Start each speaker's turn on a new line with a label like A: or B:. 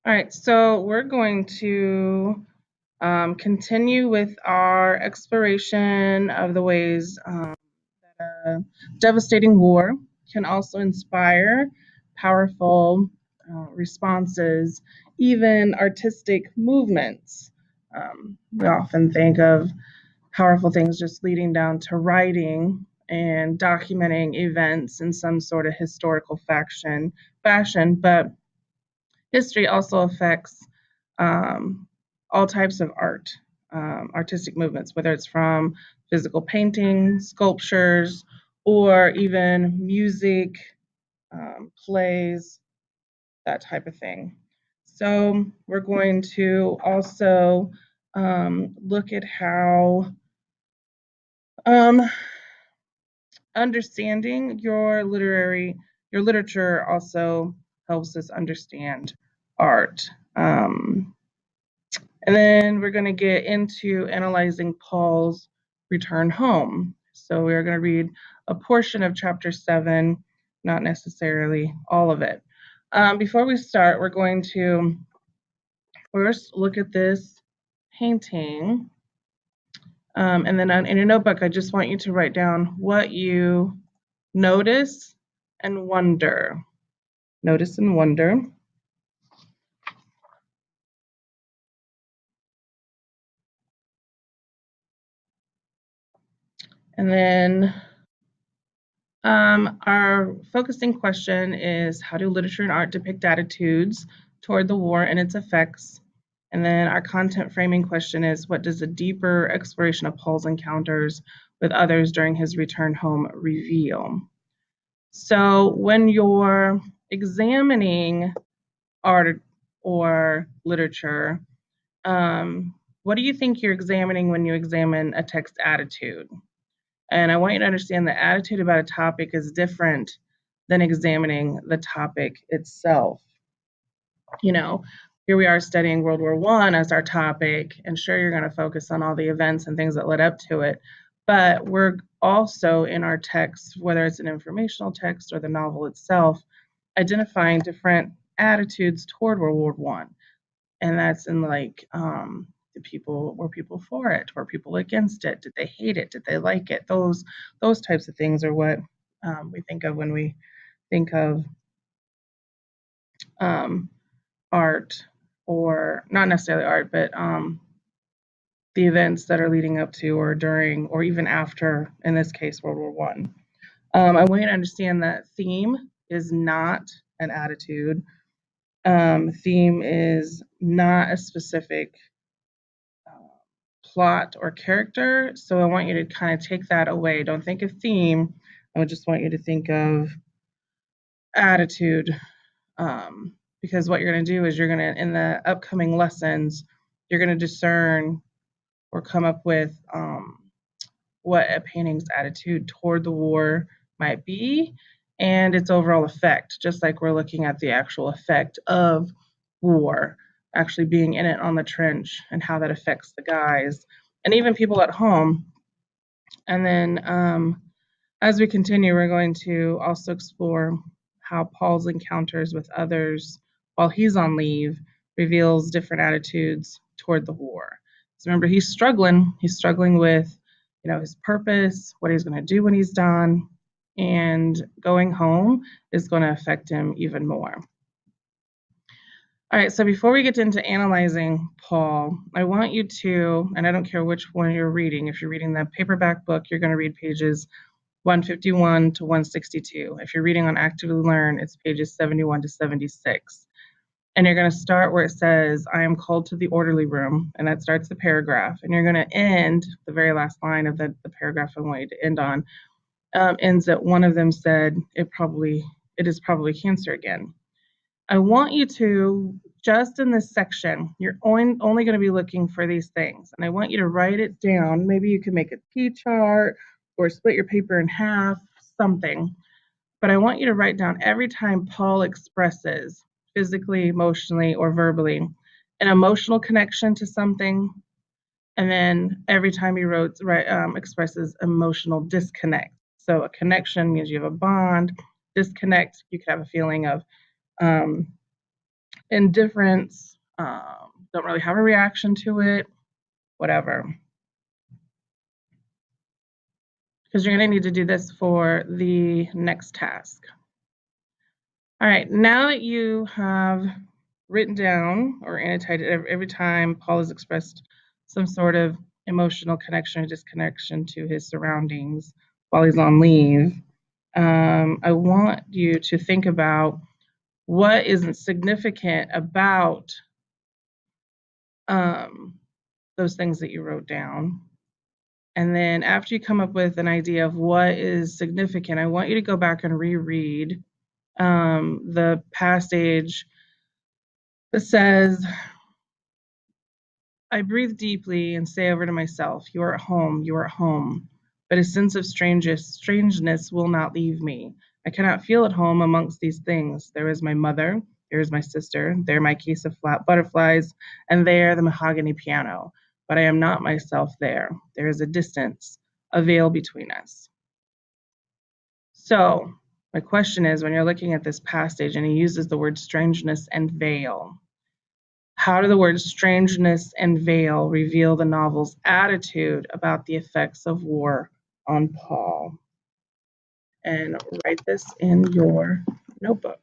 A: All right, so we're going to continue with our exploration of the ways that a devastating war can also inspire powerful responses, even artistic movements. We often think of powerful things just leading down to writing and documenting events in some sort of historical fashion, but history also affects all types of art, artistic movements, whether it's from physical painting, sculptures, or even music, plays, that type of thing. So we're going to also look at how understanding your literature also helps us understand art. And then we're going to get into analyzing Paul's return home. So we're going to read a portion of chapter 7, not necessarily all of it. Before we start, we're going to first look at this painting. And then in your notebook, I just want you to write down what you notice and wonder. Notice and wonder. And then our focusing question is, how do literature and art depict attitudes toward the war and its effects? And then our content framing question is, what does a deeper exploration of Paul's encounters with others during his return home reveal? So when you're examining art or literature, what do you think you're examining when you examine a text attitude? And I want you to understand the attitude about a topic is different than examining the topic itself. You know, here we are studying World War I as our topic, and sure, you're going to focus on all the events and things that led up to it. But we're also in our text, whether it's an informational text or the novel itself, identifying different attitudes toward World War I. And that's in like, were people for it? Were people against it? Did they hate it? Did they like it? Those types of things are what we think of when we think of art, or not necessarily art, but the events that are leading up to or during or even after, in this case, World War I. I want you to understand that theme is not an attitude. Theme is not a specific plot or character. So I want you to kind of take that away. Don't think of theme. I just want you to think of attitude. Because what you're going to do is you're going to, in the upcoming lessons, you're going to discern or come up with what a painting's attitude toward the war might be and its overall effect, just like we're looking at the actual effect of war, actually being in it on the trench and how that affects the guys and even people at home. And then as we continue, we're going to also explore how Paul's encounters with others while he's on leave reveals different attitudes toward the war. So remember, he's struggling with, his purpose, what he's going to do when he's done, and going home is going to affect him even more. All right, so before we get into analyzing Paul, I want you to, and I don't care which one you're reading, if you're reading the paperback book, you're going to read pages 151 to 162. If you're reading on Actively Learn, it's pages 71 to 76. And you're going to start where it says, I am called to the orderly room, and that starts the paragraph. And you're going to end, the very last line of the paragraph I want you to end on, ends at one of them said, it is probably cancer again. I want you to, just in this section, you're only going to be looking for these things. And I want you to write it down. Maybe you can make a T-chart or split your paper in half, something. But I want you to write down every time Paul expresses, physically, emotionally, or verbally, an emotional connection to something. And then every time he expresses emotional disconnect. So a connection means you have a bond. Disconnect, you could have a feeling of indifference, don't really have a reaction to it, whatever. Because you're going to need to do this for the next task. All right, now that you have written down or annotated every time Paul has expressed some sort of emotional connection or disconnection to his surroundings while he's on leave, I want you to think about what isn't significant about those things that you wrote down. And then after you come up with an idea of what is significant, I want you to go back and reread the passage that says, I breathe deeply and say over to myself, you are at home, you are at home. But a sense of strangeness will not leave me. I cannot feel at home amongst these things. There is my mother, there is my sister, there my case of flat butterflies, and there the mahogany piano. But I am not myself there. There is a distance, a veil between us. So my question is, when you're looking at this passage and he uses the word strangeness and veil, how do the words strangeness and veil reveal the novel's attitude about the effects of war on Paul? And write this in your notebook.